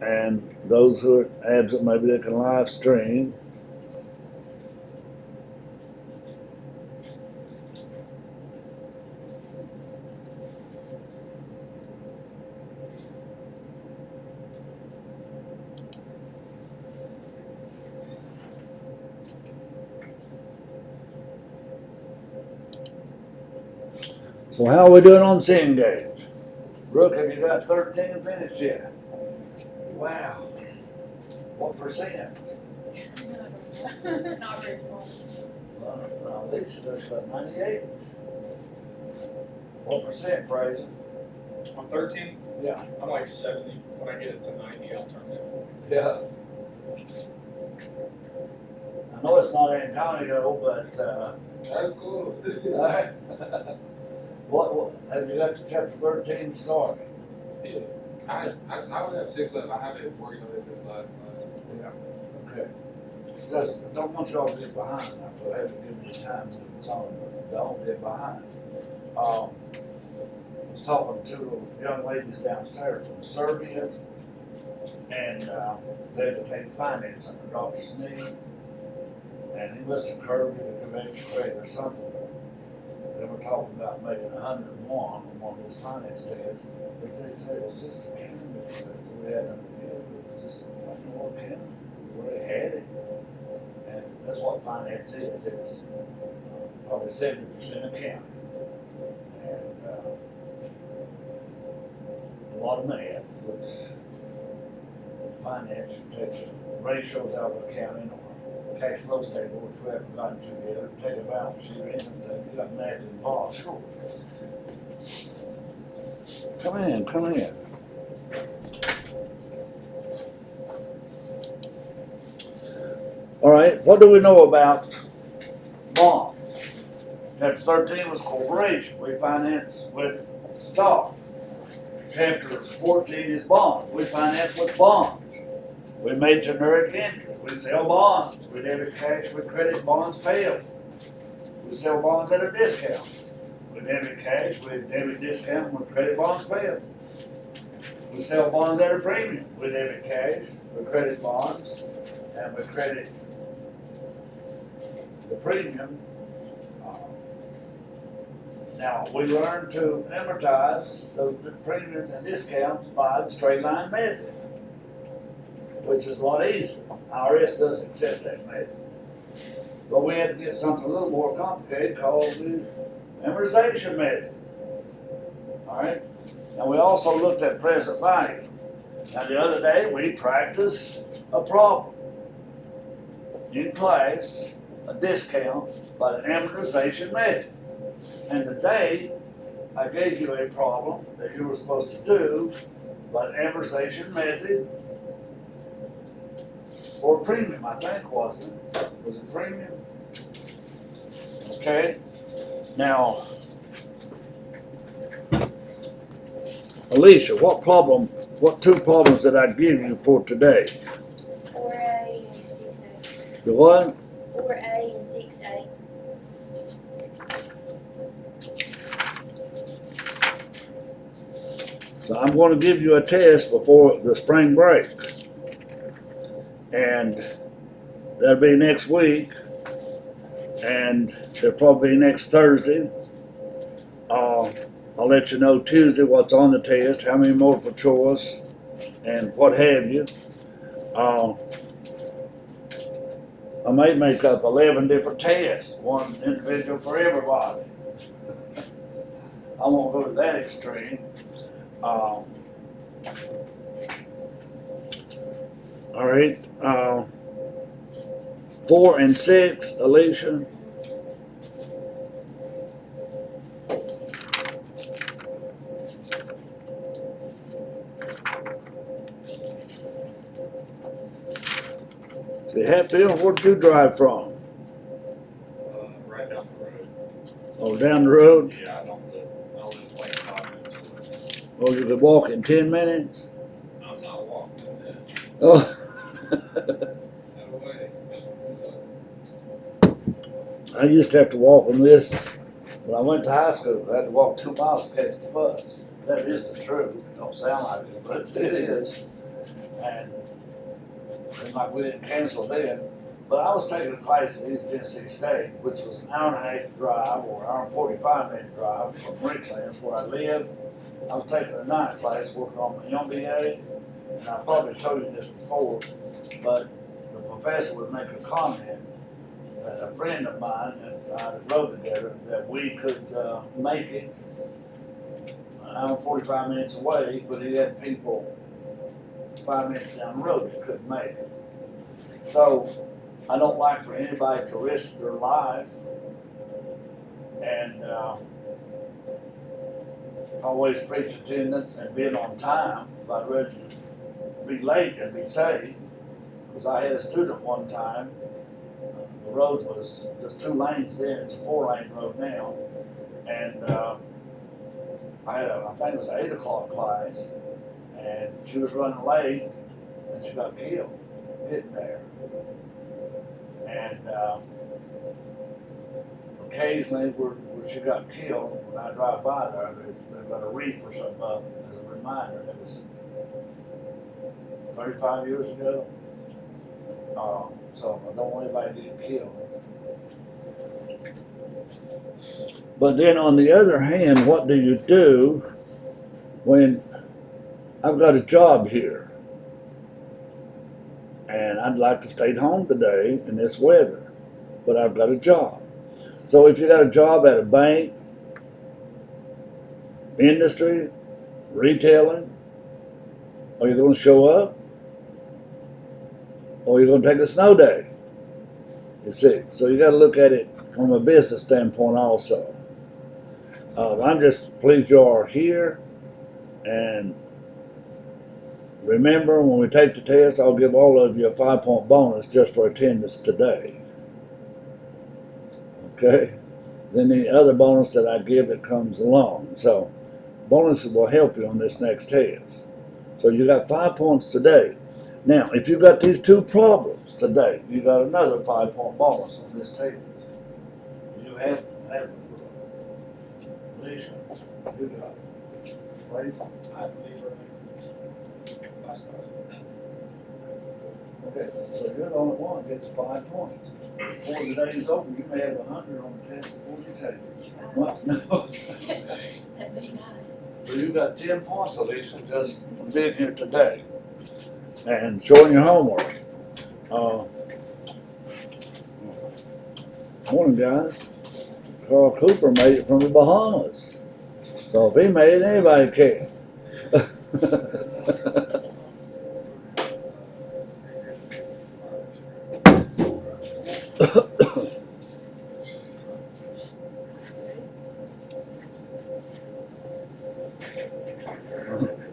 And those who are absent, maybe they can live stream. So how are we doing on Cengage? Brooke, have you got 13 finished yet? Wow. What percent? Not very small. Well, Lisa does about 98. What percent, Fraser? On 13, Yeah. I'm like 70. When I get it to 90, I'll turn it. Yeah. I know it's not Antonio, but, That's cool. what, have you got the chapter 13 started? Yeah. I would have 6 left. I haven't worked on this since last class. Yeah. Okay. Just, I don't want y'all to get behind now, so I have to give you time to it's on, but don't get behind. I was talking to young ladies downstairs from Serbia, and they had to take finance under Dr. Sneed, and he must have curved it to convention rate or something. They were talking about making 101 on one of those finance tests, which they said was just a candidate that we had under it was just one more candidate. We already had it. And that's what finance is. It's probably 70% accounting. And a lot of math, which finance takes ratios out of accounting or cash flow statement, which we haven't gotten to yet, take a balance sheet or anything, you got math involved, sure. Come in, come in. All right, what do we know about bonds? Chapter 13 was corporation. We finance with stock. Chapter 14 is bonds. We finance with bonds. We made generic entry. We sell bonds. We debit cash with credit bonds payable. We sell bonds at a discount. We debit cash with debit discount with credit bonds payable. We sell bonds at a premium. We debit cash with credit bonds and we credit the premium. Now, we learned to amortize those premiums and discounts by the straight line method, which is a lot easier. IRS doesn't accept that method. But we had to get something a little more complicated called the amortization method. All right? And we also looked at present value. Now, the other day, we practiced a problem in class, a discount by the amortization method. And today, I gave you a problem that you were supposed to do by the amortization method for premium, I think, wasn't it? Was it premium? Okay. Now, Alicia, what two problems did I give you for today? 4A and 6A. The what? 4A and 6A. So I'm going to give you a test before the spring break. And that'll be next week. And it'll probably be next Thursday. I'll let you know Tuesday what's on the test, how many multiple choice, and what have you. I may make up 11 different tests, one individual for everybody. I won't go to that extreme. All right. 4 and 6, Alicia. See, Hatfield, where'd you drive from? Right down the road. Oh, down the road? Yeah, I live like 5 minutes away. Oh, you could walk in 10 minutes? I'm not walking that. Oh. No way. I used to have to walk on this. When I went to high school, I had to walk 2 miles to catch the bus. That is the truth. It don't sound like it, but it is. And seemed like we didn't cancel then. But I was taking a class at East Tennessee State, which was an hour and a half drive or an hour and 45-minute drive from Richlands, where I live. I was taking a night class working on my MBA, and I probably told you this before, but the professor would make a comment that a friend of mine and I rode together, that we could make it an hour and 45 minutes away, but he had people 5 minutes down the road that couldn't make it. So I don't like for anybody to risk their life, and always preach attendance and being on time. I'd rather be late than be safe, because I had a student one time. The road was just 2 lanes then, it's a 4-lane road now, and I had I think it was an 8 o'clock class, and she was running late, and she got killed getting there. And occasionally where she got killed, when I drive by there, they've got a wreath or something up as a reminder. It was 35 years ago. So I don't want anybody to get killed. But then on the other hand, what do you do when I've got a job here and I'd like to stay home today in this weather, but I've got a job? So if you got a job at a bank, industry, retailing, are you going to show up? Or you're going to take a snow day? You see, so you got to look at it from a business standpoint also. I'm just pleased you are here, and remember, when we take the test, I'll give all of you a 5-point bonus just for attendance today. Okay? Then the other bonus that I give that comes along. So bonuses will help you on this next test. So you got 5 points today. Now, if you got these 2 problems today, you got another 5-point bonus on this test. You have Alicia, you got it. Right? I believe her. Okay, so you're the only one that gets 5 points. Before the day is over, you may have 100 on the test before you take it. What? No. That'd be nice. So you got 10 points, Alicia, just from being here today and showing your homework. Morning, guys. Carl Cooper made it from the Bahamas. So if he made it, anybody can.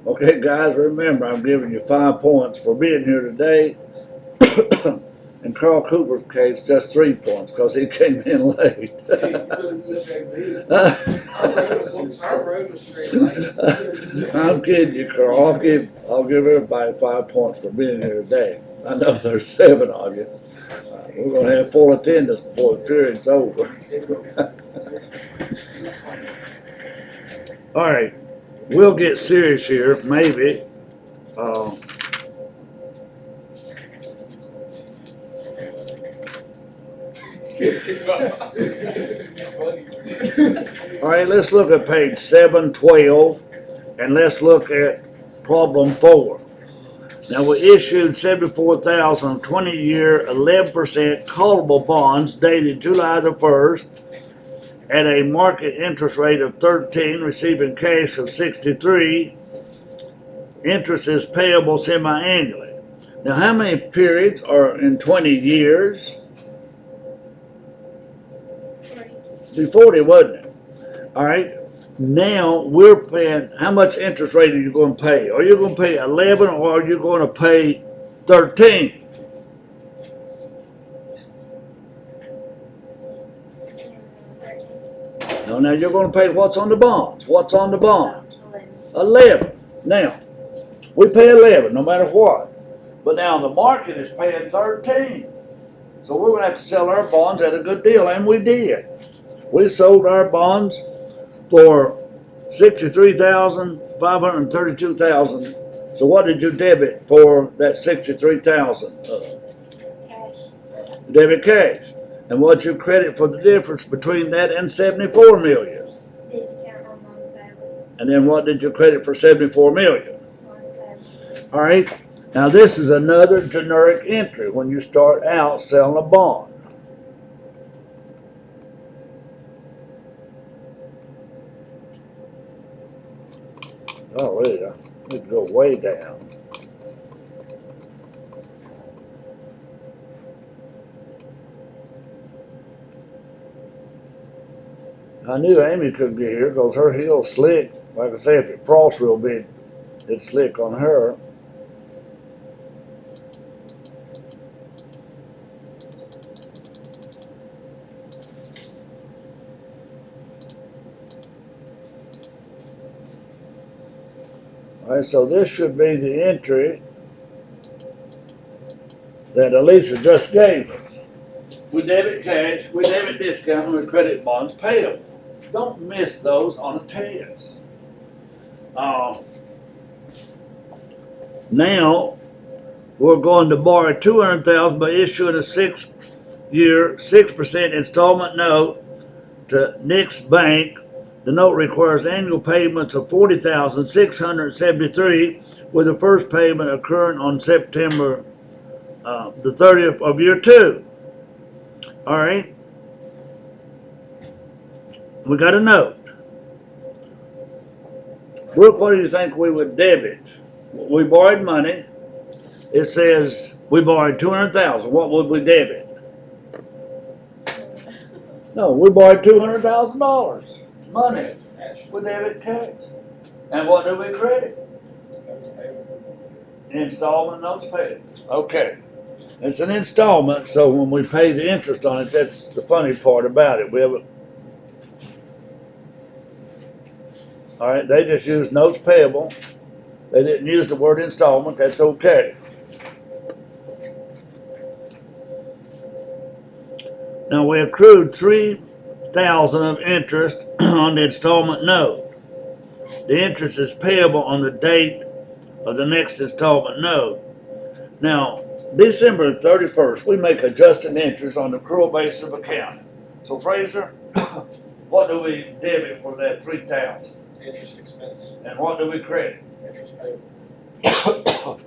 Okay, guys, remember, I'm giving you 5 points for being here today. In Carl Cooper's case, just 3 points because he came in late. Our road was straight lane. I'm kidding you, Carl. I'll give everybody 5 points for being here today. I know there's 7 of you. We're going to have full attendance before the period's over. All right, we'll get serious here, maybe. All right, let's look at page 712, and let's look at problem 4. Now, we issued 74,000 20-year 11% callable bonds dated July the 1st at a market interest rate of 13, receiving cash of 63. Interest is payable semi-annually. Now, how many periods are in 20 years? 40. 40, wasn't it? All right. Now we're paying, how much interest rate are you going to pay? Are you going to pay 11 or are you going to pay 13? No, now you're going to pay what's on the bonds. What's on the bonds? 11. Now, we pay 11 no matter what. But now the market is paying 13. So we're going to have to sell our bonds at a good deal, and we did. We sold our bonds for $63,532,000 So what did you debit for that 63,000? Cash. Debit cash. And what'd you credit for the difference between that and 74 million? Discount on loans payable. And then what did you credit for 74 million? Loans payable. All right. Now this is another generic entry when you start out selling a bond. Oh, wait, I need to go way down. I knew Amy couldn't get here because her heel's slick. Like I say, if it frosts real big, it's slick on her. All right, so this should be the entry that Alicia just gave us. We debit cash, we debit discount, and we credit bonds payable. Don't miss those on a test. Now, we're going to borrow $200,000 by issuing a 6-year, 6% installment note to Nick's Bank. The note requires annual payments of $40,673, with the first payment occurring on September the 30th of year 2. All right. We got a note. Brooke, what do you think we would debit? We borrowed money. It says we borrowed $200,000. What would we debit? No, we borrowed $200,000. Money. We debit cash. And what do we credit? Installment notes paid. Okay. It's an installment, so when we pay the interest on it, that's the funny part about it. We have a, all right, they just used notes payable. They didn't use the word installment. That's okay. Now we accrued $3,000 of interest on the installment note. The interest is payable on the date of the next installment note. Now, December 31st, we make adjusted interest on the accrual basis of accounting. So Fraser, what do we debit for that $3,000? Interest expense, And what do we credit? interest payable.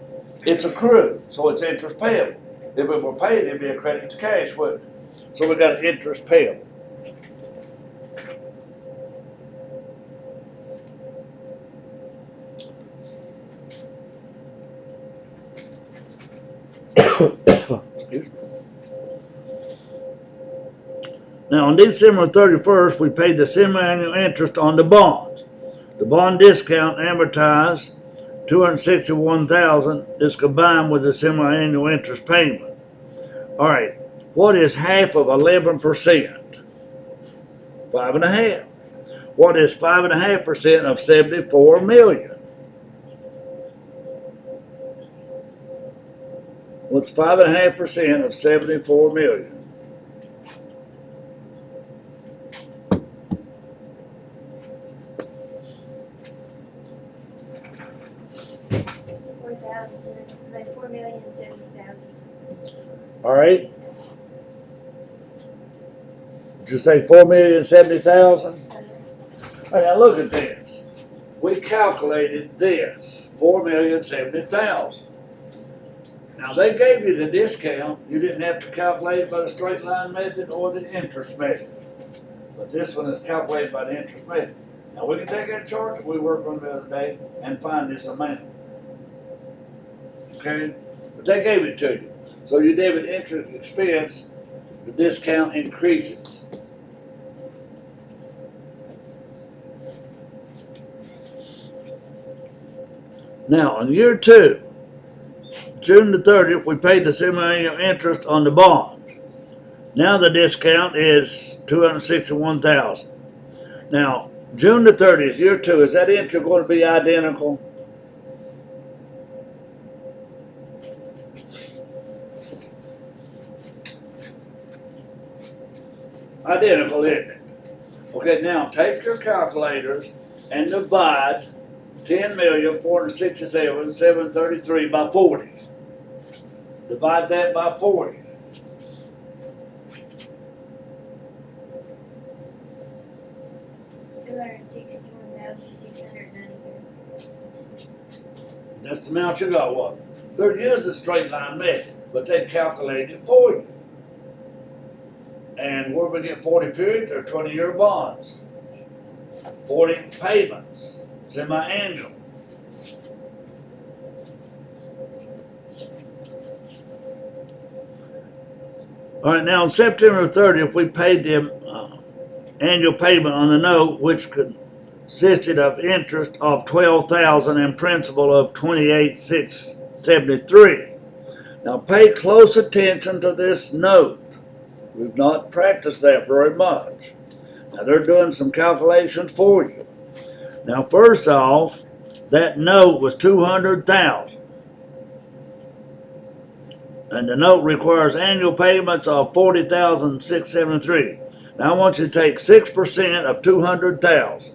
It's accrued, so it's interest payable. If it were paid, it'd be a credit to cash, wouldn't it? So we got interest payable. Excuse me. Now, on December 31st, we paid the semi-annual interest on the bonds. The bond discount amortized $261,000 is combined with the semi-annual interest payment. All right, what is half of 11%? 5.5. What is 5.5% of 74 million? What's 5.5% of 74 million? $4,070,000. All right. Did you say 4,070,000? All right, now look at this. We calculated this, 4,070,000. Now they gave you the discount. You didn't have to calculate it by the straight line method or the interest method. But this one is calculated by the interest method. Now we can take that chart that we worked on the other day and find this amount. Okay? But they gave it to you. So you debit interest expense, the discount increases. Now, in year 2, June the 30th, we paid the semi-annual interest on the bond. Now the discount is $261,000. Now, June the 30th, year 2, is that entry going to be identical? Identical, isn't it? Okay, now take your calculators and divide 10,467,733 by 40. Divide that by 40. $261,693. That's the amount you got, what? They're using straight line method, but they calculate it for you. And where we get 40 periods, they're 20-year bonds. 40 payments, semi-annual. All right, now on September 30th, we paid them annual payment on the note, which consisted of interest of $12,000 and principal of $28,673. Now pay close attention to this note. We've not practiced that very much. Now they're doing some calculations for you. Now first off, that note was $200,000. And the note requires annual payments of $40,673. Now I want you to take 6% of $200,000.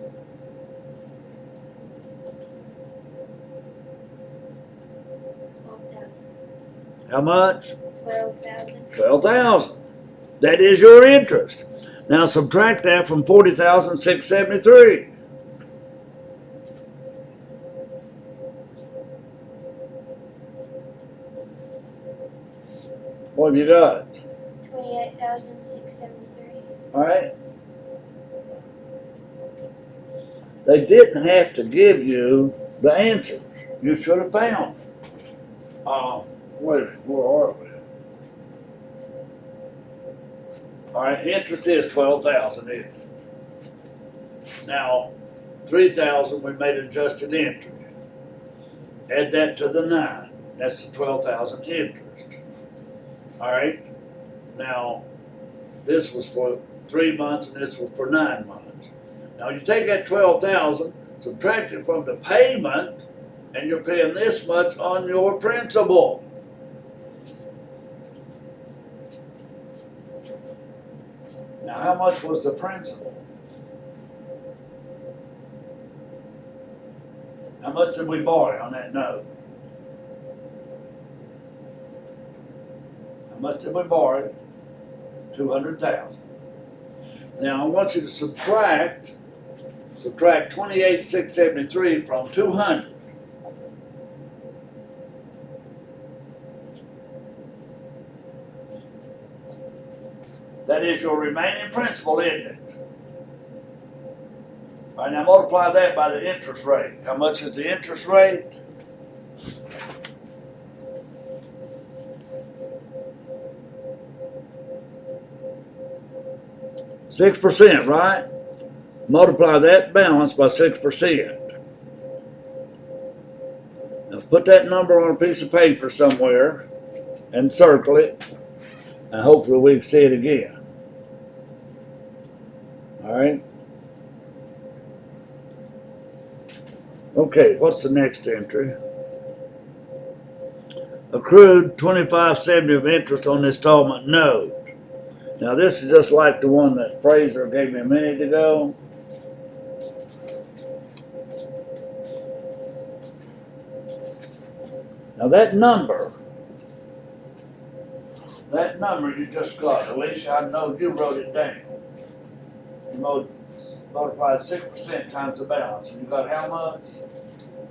How much? $12,000. $12,000. That is your interest. Now subtract that from $40,673. What have you got? $28,673. All right. They didn't have to give you the answer. You should have found. Wait a minute, where are we? All right, interest is $12,000. Now, $3,000 we made adjusted interest. Add that to the 9. That's the $12,000 interest. All right. Now, this was for 3 months and this was for 9 months. Now, you take that $12,000, subtract it from the payment, and you're paying this much on your principal. Now, how much was the principal? How much did we borrow on that note? How much did we borrow? $200,000. Now, I want you to subtract 28,673 from 200. That is your remaining principal, isn't it? All right, now multiply that by the interest rate. How much is the interest rate? %6%, right? Multiply that balance by 6%. Now put that number on a piece of paper somewhere and circle it, and hopefully we can see it again. All right. Okay, what's the next entry? Accrued $25.70 of interest on the installment note. Now this is just like the one that Fraser gave me a minute ago. Now that number you just got, Alicia, I know you wrote it down. You multiplied 6% times the balance, and you got how much?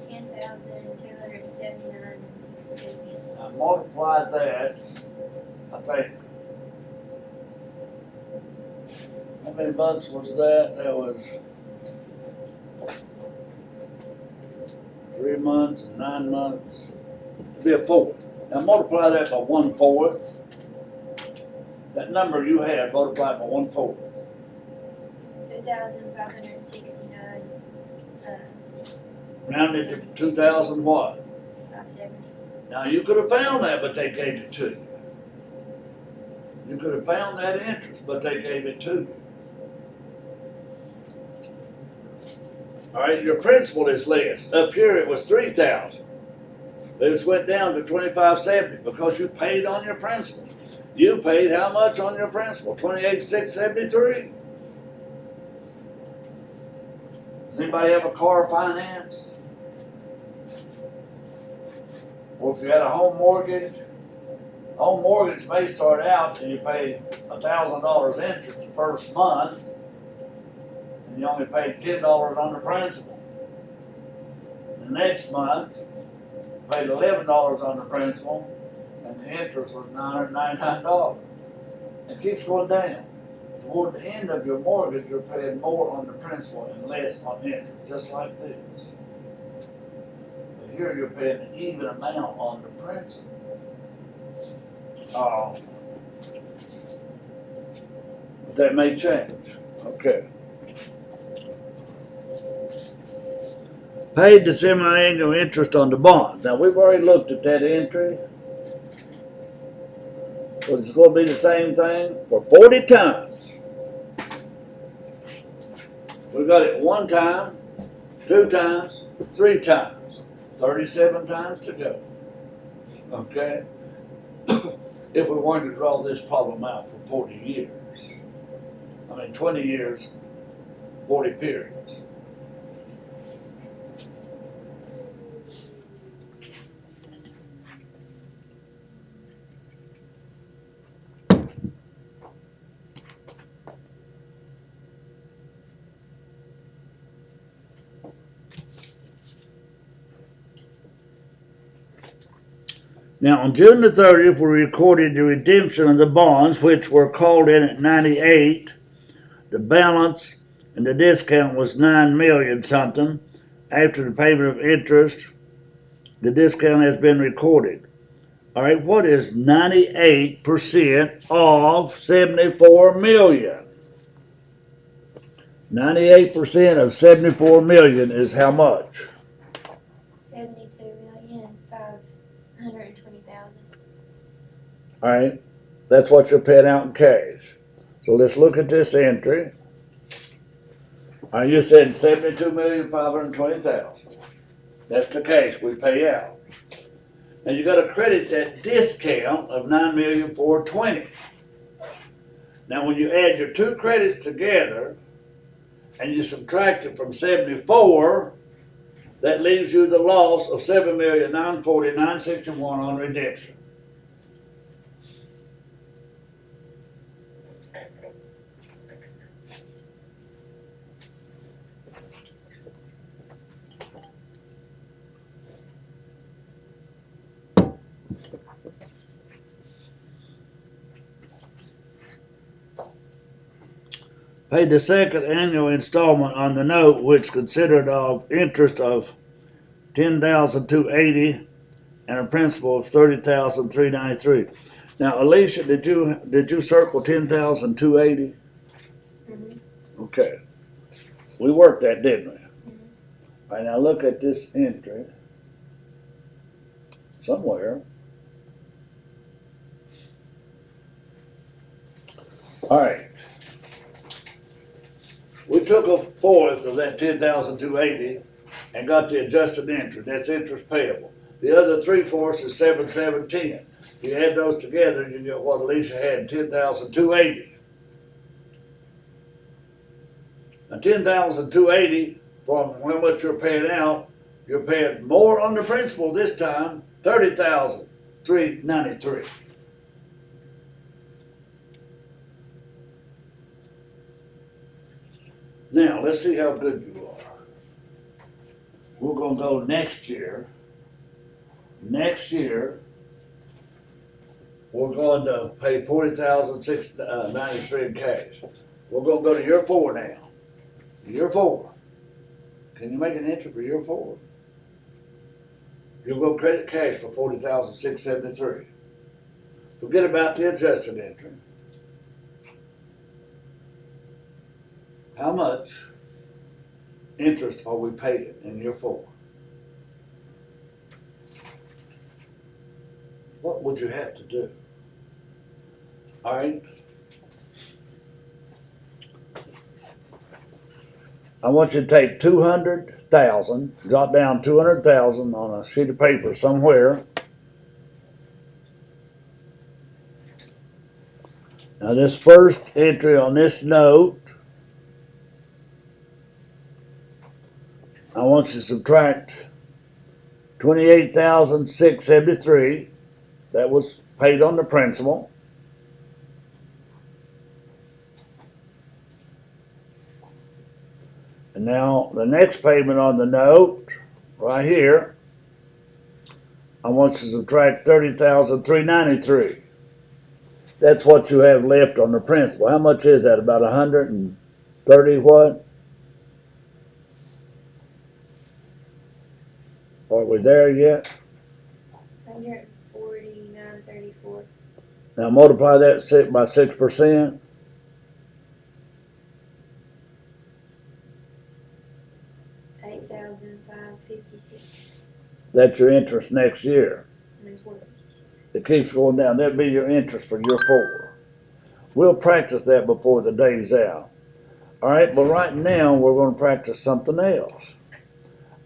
$10,279.62. I multiplied that, I think. How many months was that? That was 3 months and 9 months. It'd be a fourth. Now multiply that by 1/4. That number you had, multiply by 1/4. 2,569. Rounded to 2,000 what? 570. Now you could have found that, but they gave it to you. You could have found that interest, but they gave it to you. All right, your principal is less. Up here it was 3,000. It just went down to 25.70 because you paid on your principal. You paid how much on your principal? 28,673. Does anybody have a car finance? Or if you had a home mortgage may start out and you pay $1,000 interest the first month, and you only paid $10 on the principal. The next month, you paid $11 on the principal, and the interest was $999. It keeps going down. Toward the end of your mortgage, you're paying more on the principal and less on interest, just like this. But here you're paying an even amount on the principal. That may change. Okay. Paid the semi-annual interest on the bond. Now, we've already looked at that entry. So it's going to be the same thing for 40 times. We got it 1 time, 2 times, 3 times, 37 times to go. Okay? If we wanted to draw this problem out for 40 years. 20 years, 40 periods. Now, on June the 30th, we recorded the redemption of the bonds, which were called in at 98. The balance and the discount was $9 million something. After the payment of interest, the discount has been recorded. All right, what is 98% of 74 million? 98% of 74 million is how much? 72,520,000. All right, that's what you're paying out in cash. So let's look at this entry. All right, you said 72,520,000. That's the cash we pay out. And you got to credit that discount of 9,420,000. Now, when you add your two credits together and you subtract it from 74, that leaves you the loss of 7,940,961 on redemption. Paid the second annual installment on the note, which consisted of interest of $10,280 and a principal of $30,393. Now, Alicia, did you circle $10,280? Mm-hmm. Okay. We worked that, didn't we? Mm-hmm. All right, now look at this entry. Somewhere. All right. We took a fourth of that 10,280 and got the adjusted interest. That's interest payable. The other 3/4 is 7,710. You add those together, you get what Alicia had, 10,280. Now 10,280 from how much you're paying out, you're paying more on the principal this time, 30,393. Now, let's see how good you are. We're going to go next year. Next year, we're going to pay $40,693 in cash. We're going to go to year 4 now. Year 4. Can you make an entry for year 4? You'll go credit cash for $40,673. Forget about the adjusted entry. How much interest are we paying in year 4? What would you have to do? All right. I want you to take 200,000, jot down 200,000 on a sheet of paper somewhere. Now this first entry on this note, I want you to subtract $28,673. That was paid on the principal. And now the next payment on the note, right here, I want you to subtract $30,393. That's what you have left on the principal. How much is that? About 130 what? Are we there yet? 149.34. Now multiply that by 6%. $8,556. That's your interest next year. And it's 156. It keeps going down. That'll be your interest for year 4. We'll practice that before the day's out. All right, but right now we're going to practice something else.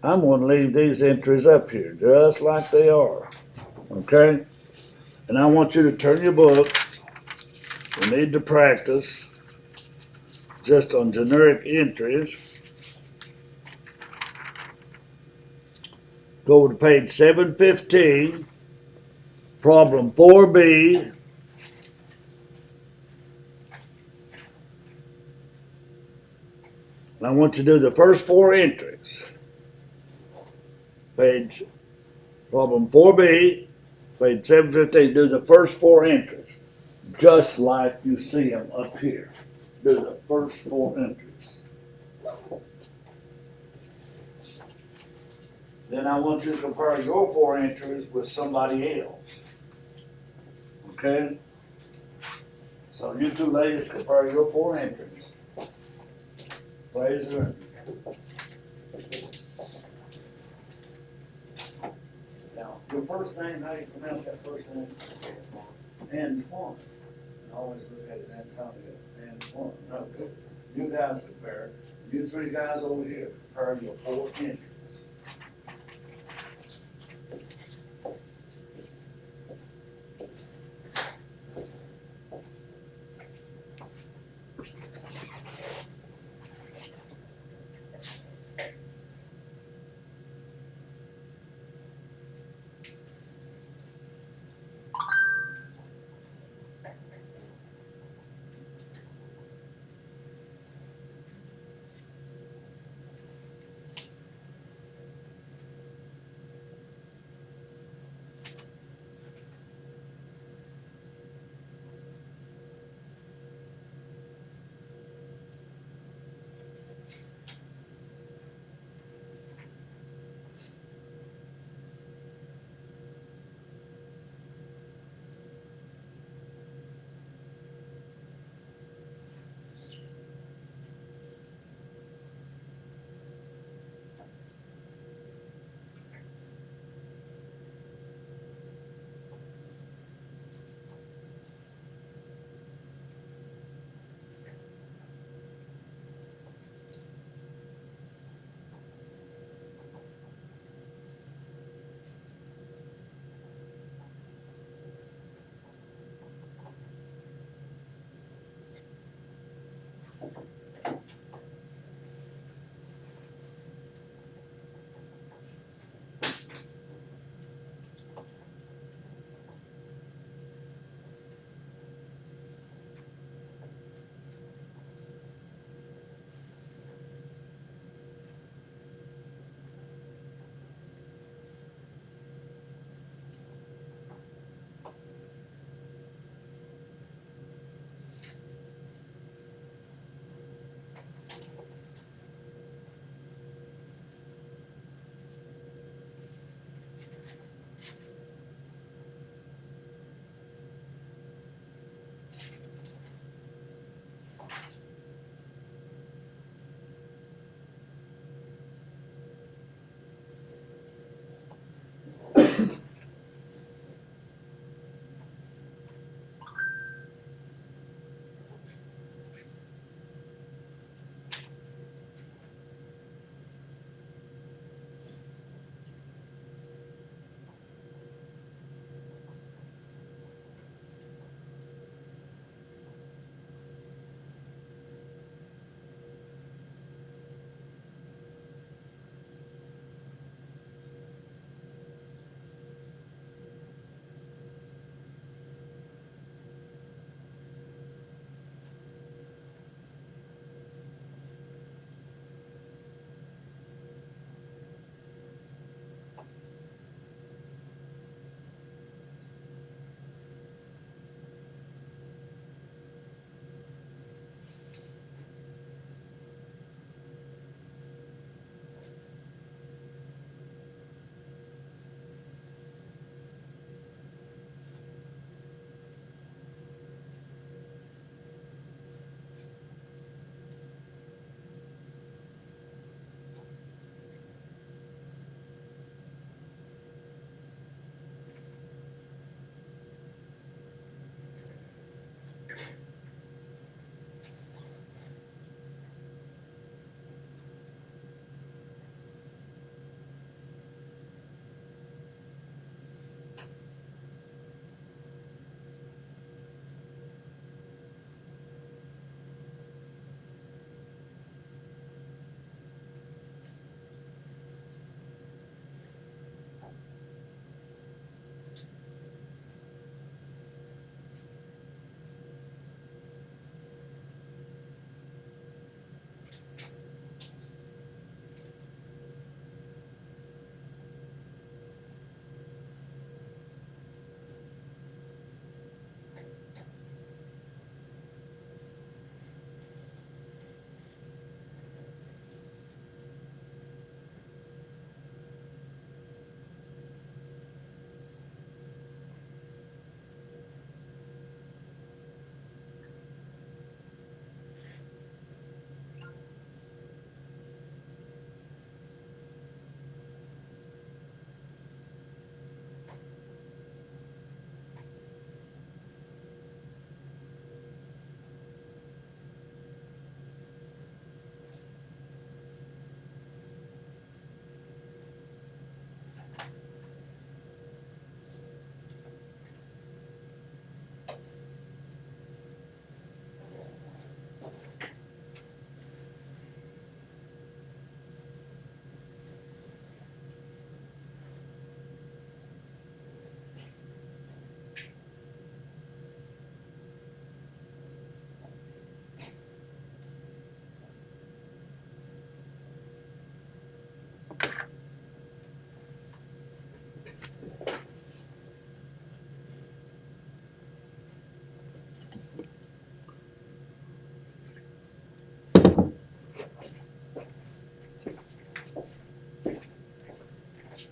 I'm going to leave these entries up here just like they are. Okay? And I want you to turn your book. We need to practice just on generic entries. Go to page 715, problem 4B. I want you to do the first 4 entries. Problem 4B, page 715, do the first 4 entries, just like you see them up here. Do the first 4 entries. Then I want you to compare your 4 entries with somebody else. Okay? So you two ladies compare your 4 entries. Raise her. Now, your first name, how do you pronounce that first name? Antoine. Always look at it, Antonio. Antoine. No, good. You guys compare. You 3 guys over here compare your 4 entries.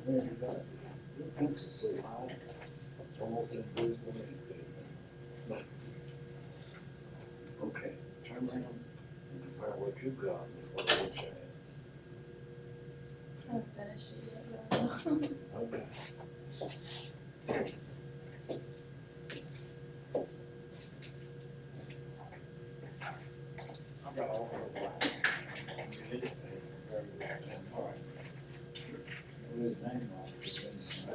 Yeah, you got it. Your pencil's so high, almost invisible. But, okay, turn around and compare what you got with what I wish I had. I haven't finished it yet, though. Okay. I got all the black. You get it, very good. All right. Well, his name on it, it's been some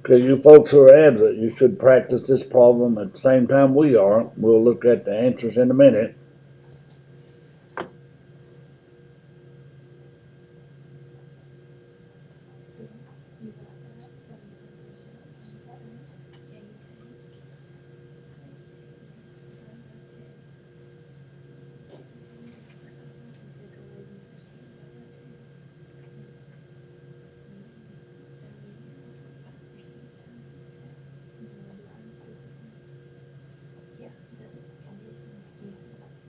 Okay, you folks who are advocates, you should practice this problem at the same time we are. We'll look at the answers in a minute. Yeah, the, cause this one's, yeah.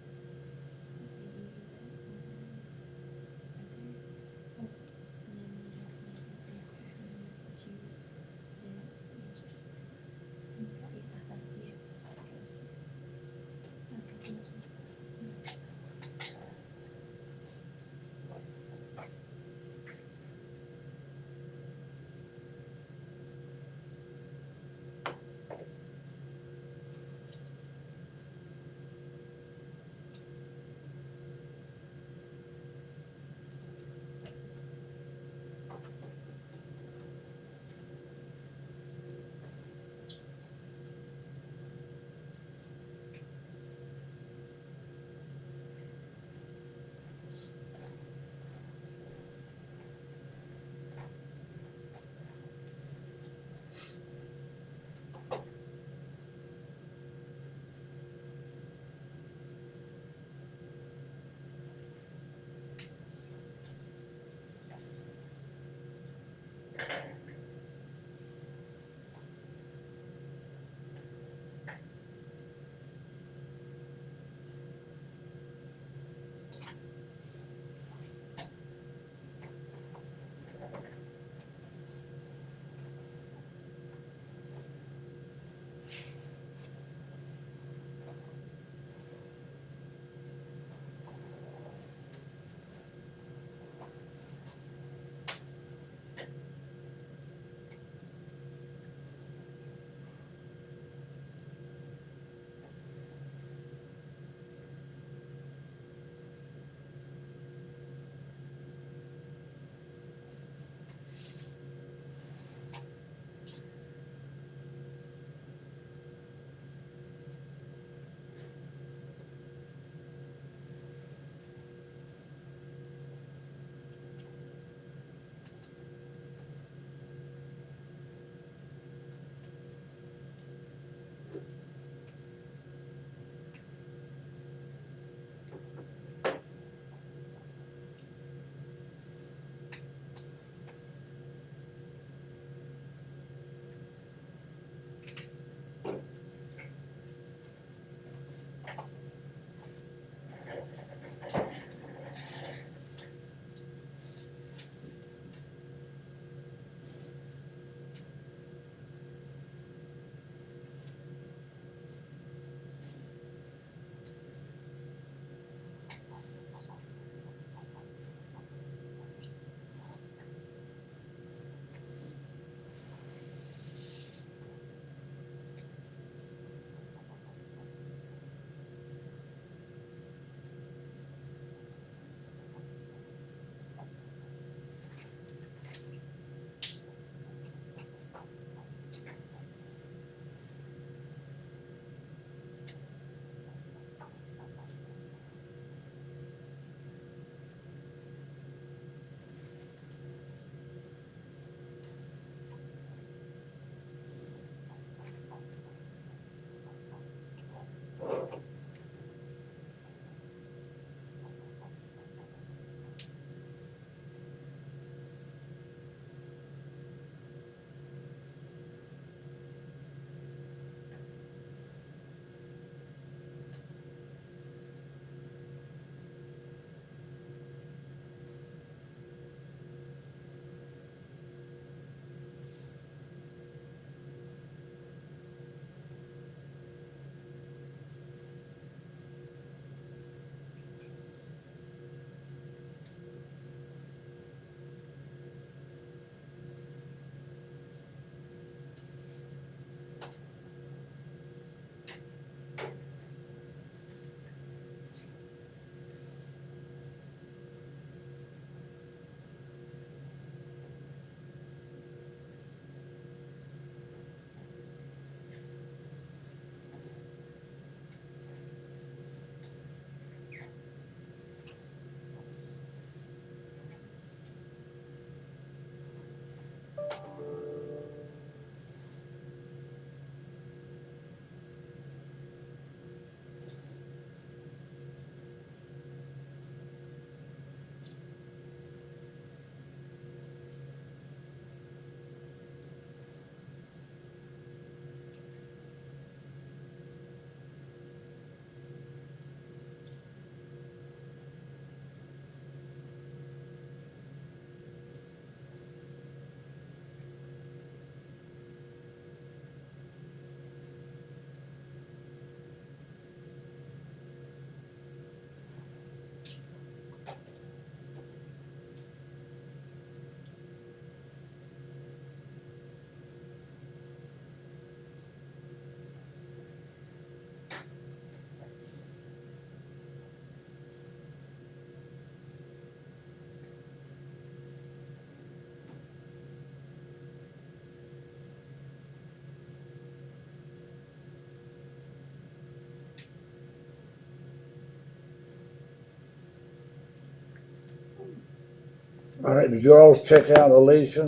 right, did you all check out Alicia?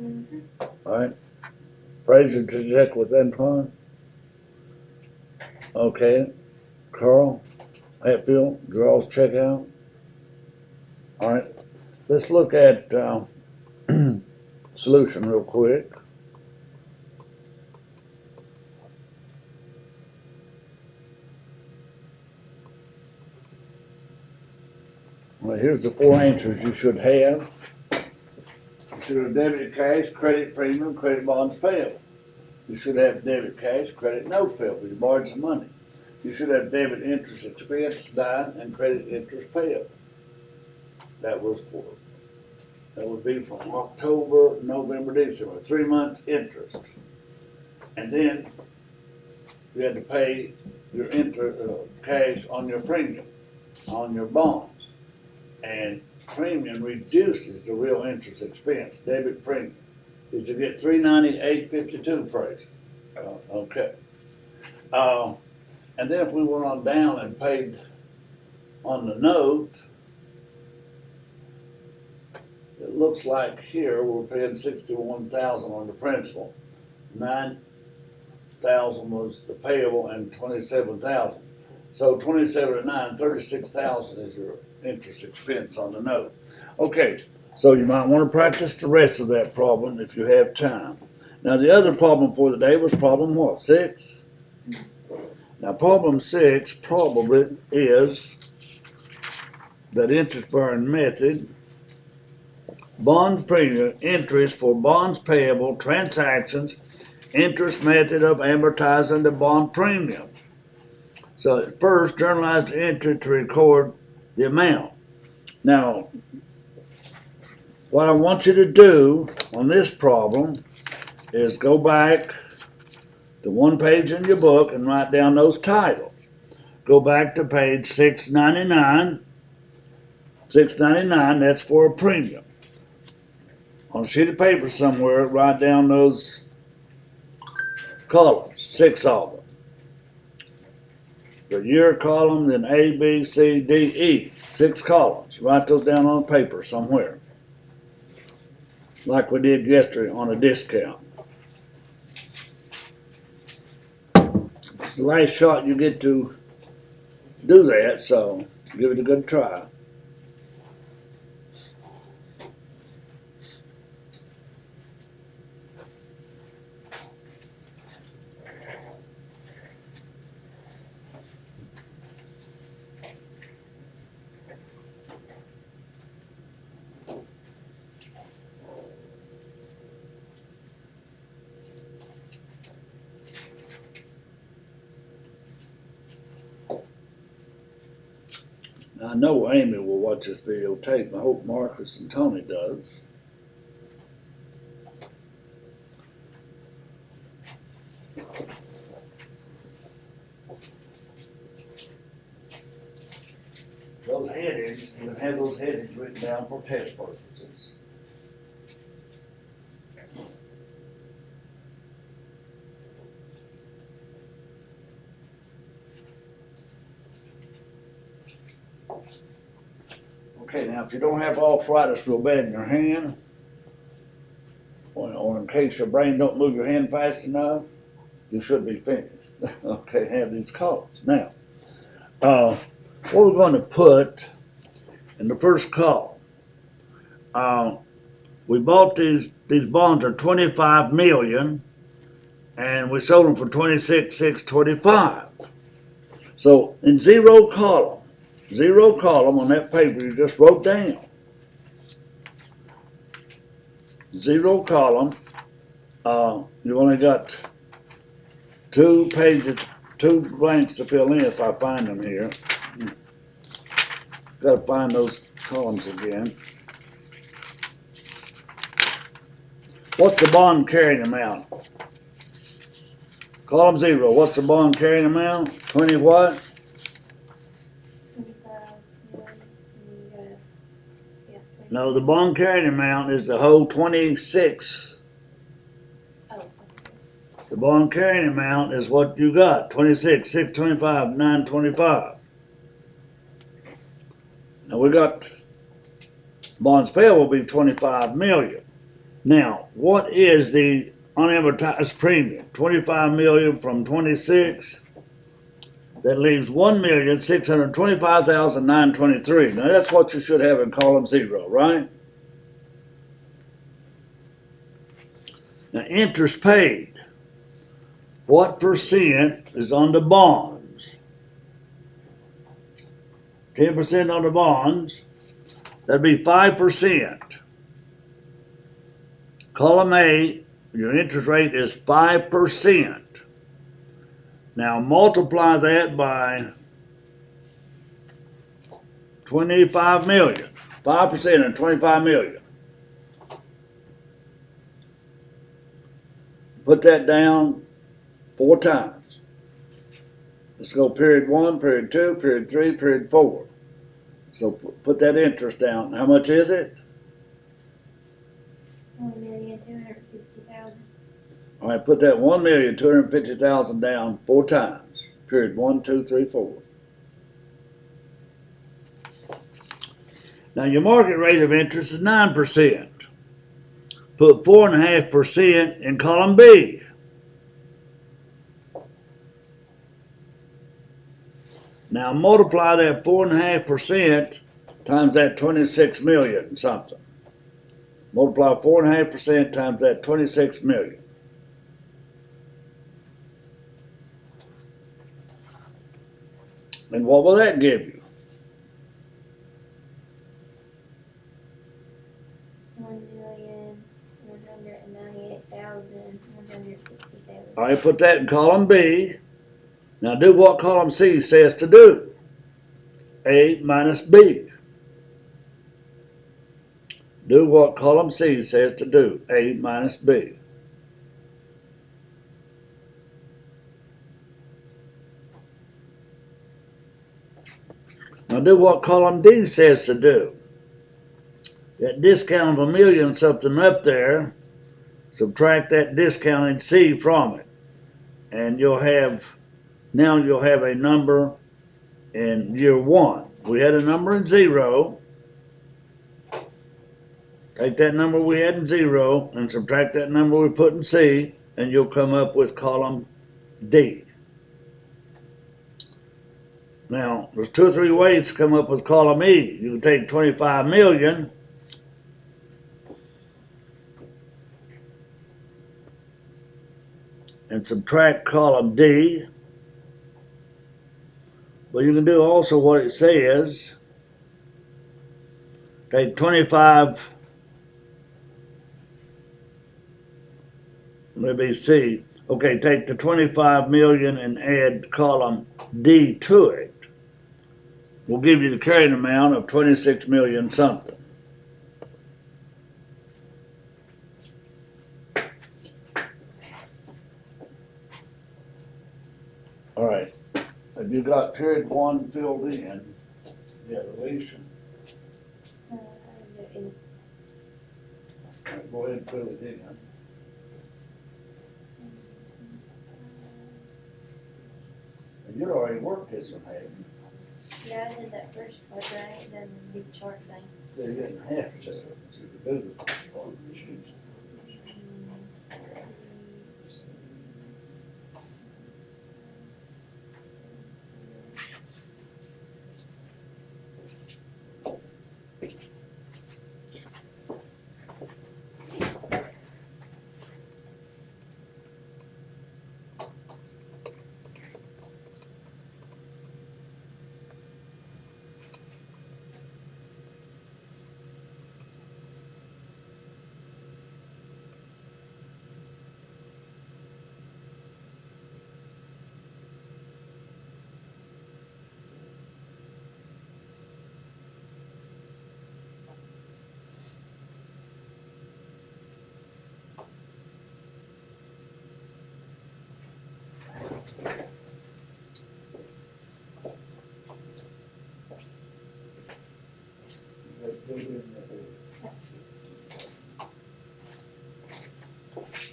Mhm. All right. Fraser, did you check with Antoine? Okay. Carl, Hatfield, did you all check out? All right. Let's look at solution real quick. Well, here's the four answers you should have. You should have debit cash, credit premium, credit bonds payable. You should have debit cash, credit notes payable. You borrowed some money. You should have debit interest expense, dime, and credit interest payable. That would be from October, November, December, 3 months interest. And then you had to pay your cash on your premium, on your bonds. And premium reduces the real interest expense, debit premium. Did you get $398.52, Fraser? Okay. And then if we went on down and paid on the note, it looks like here we're paying $61,000 on the principal. $9,000 was the payable and $27,000. So 27 and 9, $36,000 is your interest expense on the note. Okay, so you might want to practice the rest of that problem if you have time. Now the other problem for the day was problem what, 6? Now problem 6 probably is that interest-bearing method, bond premium, interest for bonds payable, transactions, interest method of amortizing the bond premium. So at first, journalize the entry to record the amount. Now, what I want you to do on this problem is go back to one page in your book and write down those titles. Go back to page 699. 699, that's for a premium. On a sheet of paper somewhere, write down those columns, 6 of them. The year column, then A, B, C, D, E, 6 columns. Write those down on paper somewhere, like we did yesterday on a discount. It's the last shot you get to do that, so give it a good try. I know Amy will watch this videotape. I hope Marcus and Tony does. Those headings, you can have those headings written down for test purposes. Okay, now if you don't have arthritis real bad in your hand, or in case your brain don't move your hand fast enough, you should be finished. Okay, have these columns. Now, what we're going to put in the first column, we bought these bonds are 25 million, and we sold them for 26,625. So in zero column on that paper you just wrote down. Zero column, you only got 2 pages, 2 blanks to fill in if I find them here. Got to find those columns again. What's the bond carrying amount? Column 0, what's the bond carrying amount? 20 what? 25 million, and you gotta, yeah. No, the bond carrying amount is the whole 26. Oh, okay. The bond carrying amount is what you got, 26, 625, 925. Now we got bonds payable will be 25 million. Now, what is the unamortized premium? 25 million from 26. That leaves 1,625,923. Now that's what you should have in column 0, right? Now interest paid. What percent is on the bonds? 10% on the bonds. That'd be 5%. Column A, your interest rate is 5%. Now multiply that by 25 million. 5% of 25 million. Put that down 4 times. Let's go period 1, period 2, period 3, period 4. So put that interest down. How much is it? 1,250,000. All right, put that 1,250,000 down 4 times. Period 1, 2, 3, 4. Now your market rate of interest is 9%. Put 4.5% in column B. Now multiply that 4.5% times that 26 million something. Multiply 4.5% times that 26 million. And what will that give you? 1,198,167. All right, put that in column B. Now do what column C says to do. A minus B. Do what column C says to do. A minus B. Now do what column D says to do. That discount of 1,000,000 something up there, subtract that discounted C from it. And you'll have a number in year 1. We had a number in 0. Take that number we had in 0 and subtract that number we put in C, and you'll come up with column D. Now, there's 2 or 3 ways to come up with column E. You can take 25 million and subtract column D. But you can do also what it says. Take 25, maybe C. Okay, take the 25 million and add column D to it. We'll give you the carrying amount of 26 million something. All right. Have you got period 1 filled in? Yeah, Alicia. Go ahead and fill it in. And you'd already worked this one, hadn't you? Yeah, I did that first part, right? Then the big chart thing. So you didn't have to. So you could do the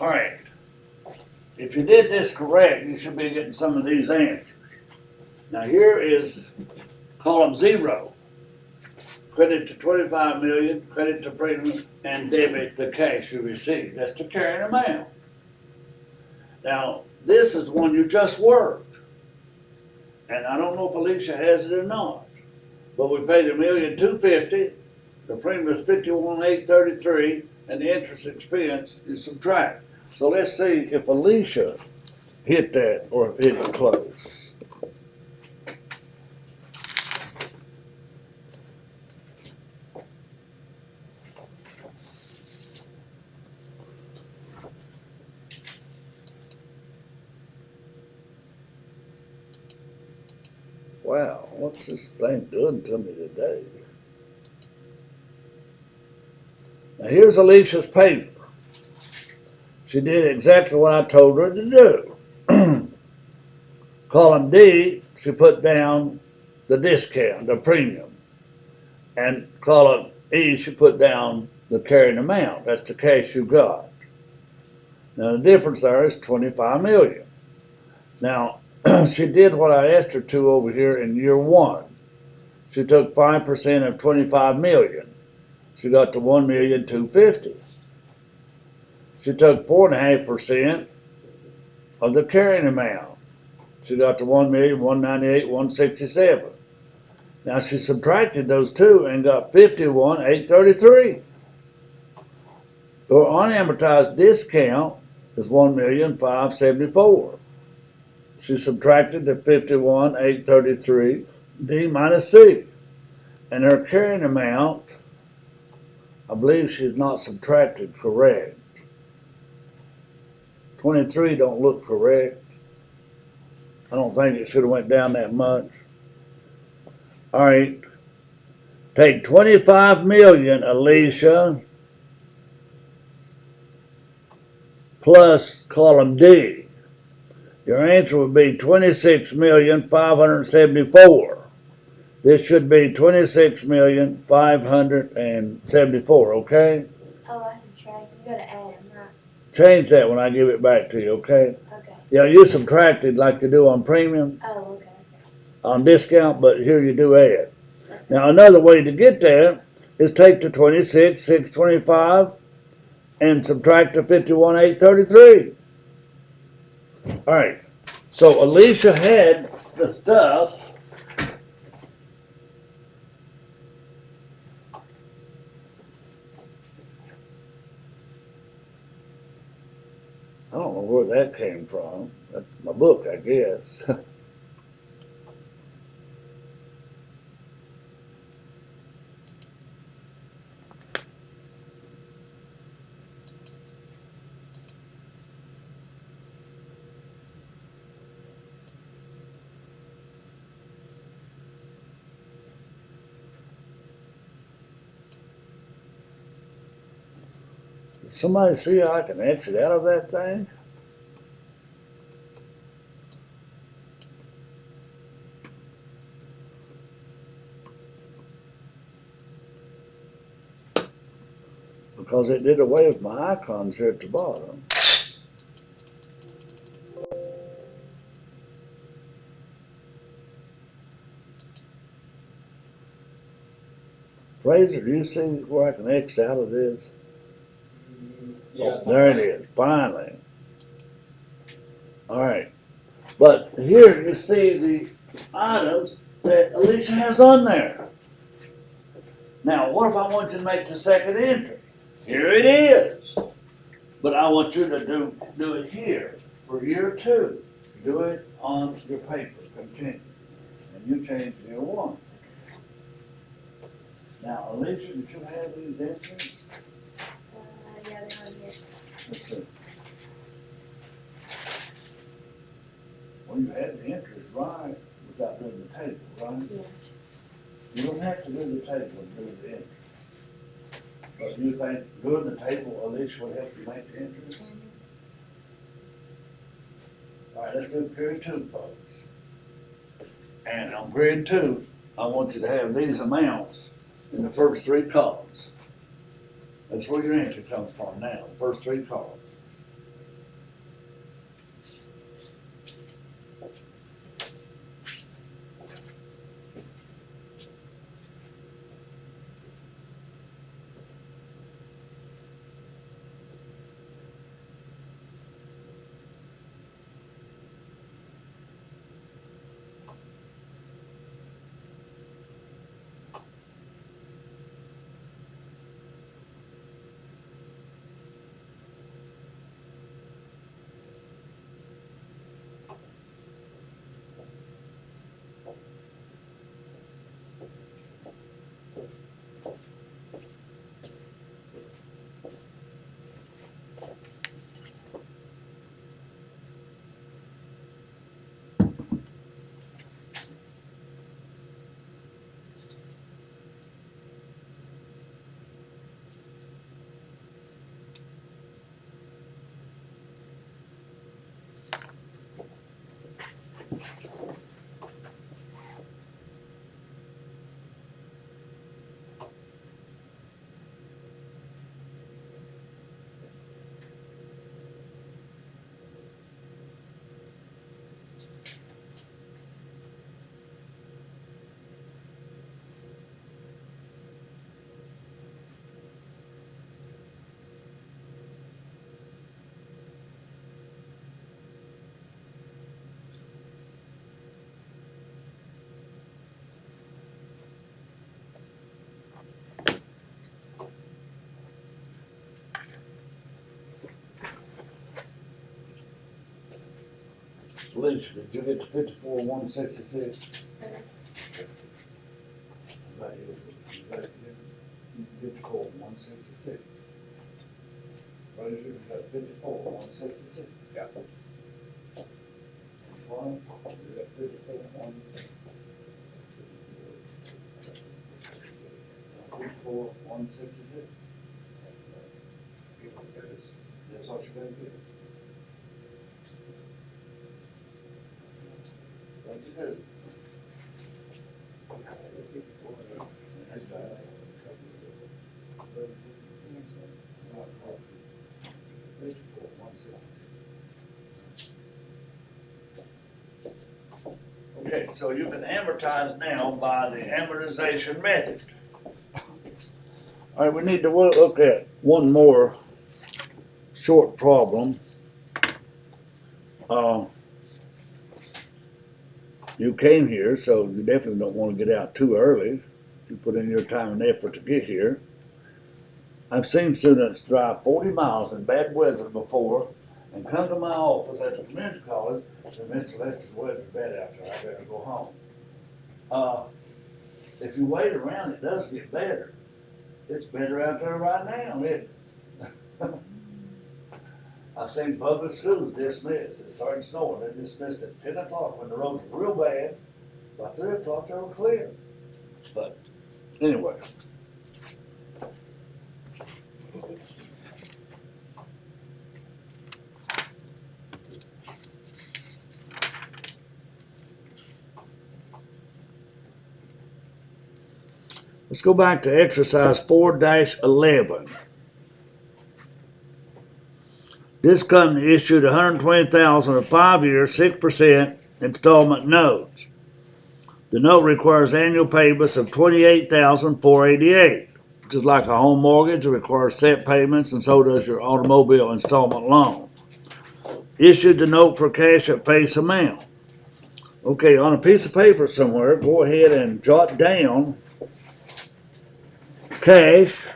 All right. If you did this correct, you should be getting some of these answers. Now here is column 0. credit to 25 million, credit to premium, and debit the cash you received. That's the carrying amount. Now, this is one you just worked. And I don't know if Alicia has it or not. But we paid $1,250,000, the premium is $51,833, and the interest expense you subtract. So let's see if Alicia hit that or hit it close. Wow, what's this thing doing to me today? Now here's Alicia's paper. She did exactly what I told her to do. Column D, she put down the discount, the premium. And column E, she put down the carrying amount. That's the cash you got. Now the difference there is 25 million. Now, she did what I asked her to over here in year one. She took 5% of 25 million. She got to 1,250,000. She took 4.5% of the carrying amount. She got to 1,198,167. Now she subtracted those two and got 51,833. Her unamortized discount is 1,574,000. She subtracted the 51,833, D minus C. And her carrying amount, I believe she's not subtracted correct. 23 don't look correct. I don't think it should have went down that much. All right. Take 25 million, Alicia, plus column D. Your answer would be 26,574,000. This should be 26,574,000, okay? Oh, I subtract. You gotta add them, right? Change that when I give it back to you, okay? Okay. Yeah, you subtracted like you do on premium, Oh, okay. on discount, but here you do add. Now another way to get there is take the 26,625 and subtract the 51,833. All right. So Alicia had the stuff. I don't know where that came from. That's my book, I guess. Somebody see how I can exit out of that thing? Because it did away with my icons here at the bottom. Fraser, do you see where I can exit out of this? Yeah, Oh, there it is, finally. All right. But here you see the items that Alicia has on there. Now, what if I want you to make the second entry? Here it is. But I want you to do it here for year two. Do it on your paper, continue. And you change year one. Now, Alicia, did you have these entries? Yeah, they're on here. Let's see. Well, you had the entries right without doing the table, right? Yeah. You don't have to do the table and do the entries. But you think doing the table, Alicia, would help you make the entries? All right, let's do period two, folks. And on period two, I want you to have these amounts in the first three columns. That's where your entry comes from now, the first three columns. Alicia, did you get to 54,166? Right here. You got it here. 54,166. Right here, you got 54,166. Yeah. 54,166. That's what you're gonna get. What'd you do? That's bad. 54,166. Okay, so you can amortize now by the amortization method. All right, we need to look at one more short problem. You came here, so you definitely don't want to get out too early. You put in your time and effort to get here. I've seen students drive 40 miles in bad weather before and come to my office at the community college and say, Mr. Lester's weather's bad out there, I better go home. If you wait around, it does get better. It's better out there right now, isn't it? I've seen public schools dismissed. It started snowing. They dismissed at 10 o'clock when the roads were real bad. By 3 o'clock, they were clear. But anyway. Let's go back to exercise 4-11. This company issued $120,000 of 5-year 6% installment notes. The note requires annual payments of $28,488, which is like a home mortgage. It requires set payments, and so does your automobile installment loan. Issued the note for cash at face amount. Okay, on a piece of paper somewhere, go ahead and jot down cash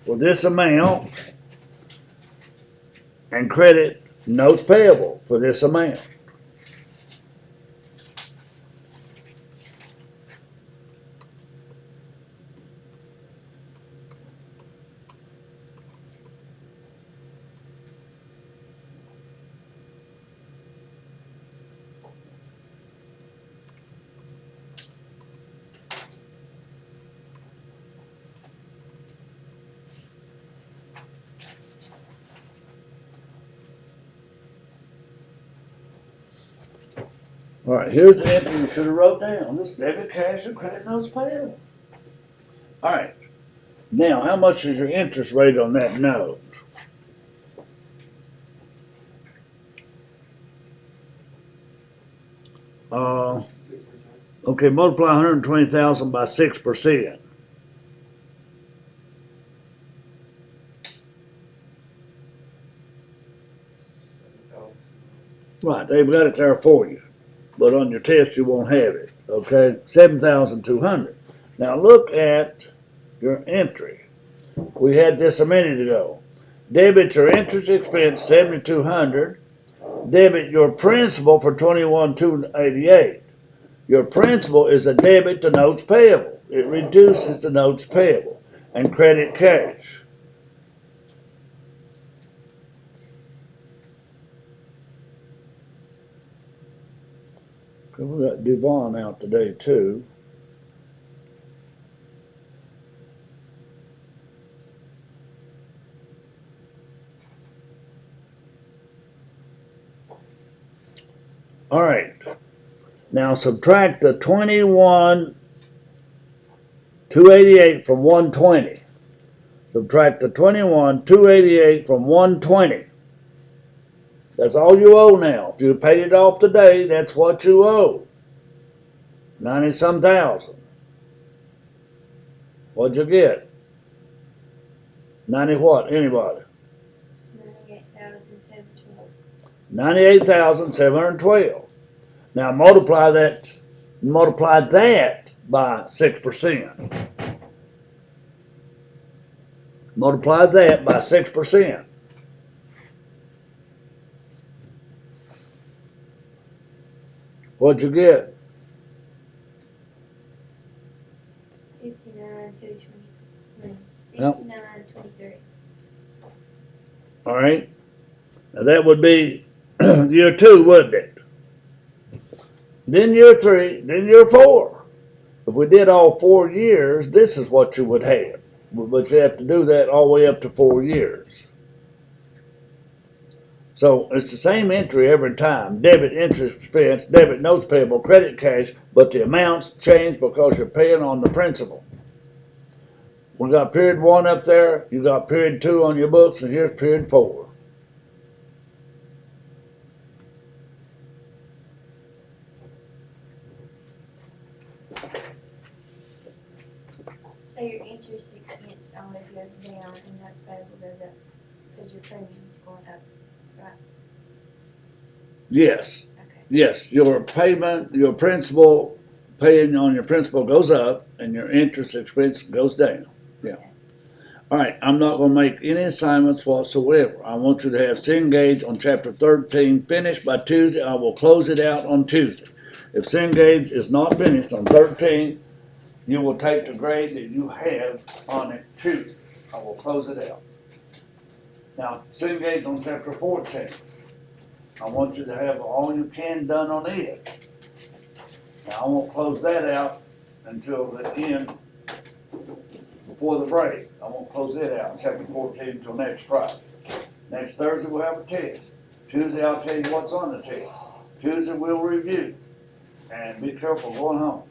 for this amount and credit notes payable for this amount. All right, here's the entry you should have wrote down. This debit cash and credit notes payable. All right, now how much is your interest rate on that note? Okay, multiply 120,000 by 6%. Right, they've got it there for you, but on your test you won't have it. Okay, 7,200. Now look at your entry. We had this a minute ago. Debit your interest expense 7,200. Debit your principal for 21,288. Your principal is a debit to notes payable. It reduces the notes payable. And credit cash. We got Devon out today too. All right. Now subtract the 21,288 from 120. Subtract the 21,288 from 120. That's all you owe now. If you paid it off today, that's what you owe. 90-some thousand. What'd you get? 90 what? Anybody? 98,712. 98,712. Now multiply that by 6%. Multiply that by 6%. What'd you get? 59,220. Yep. 59,23. All right. Now that would be year 2, wouldn't it? Then year 3, then year 4. If we did all 4 years, this is what you would have. But you have to do that all the way up to 4 years. So it's the same entry every time. Debit interest expense, debit notes payable, credit cash, but the amounts change because you're paying on the principal. We got period 1 up there, you got period 2 on your books, and here's period 4. So your interest expense always goes down and notes payable goes up because your premium's going up, right? Yes. Okay. Yes, your payment, your principal, paying on your principal goes up, and your interest expense goes down. Yeah. Okay. All right, I'm not going to make any assignments whatsoever. I want you to have Cengage on chapter 13 finished by Tuesday. I will close it out on Tuesday. If Cengage is not finished on 13, you will take the grade that you have on it Tuesday. I will close it out. Now, Cengage on chapter 14. I want you to have all you can done on it. Now, I won't close that out until the end, before the break. I won't close it out, chapter 14, until next Friday. Next Thursday, we'll have a test. Tuesday, I'll tell you what's on the test. Tuesday, we'll review. And be careful going home.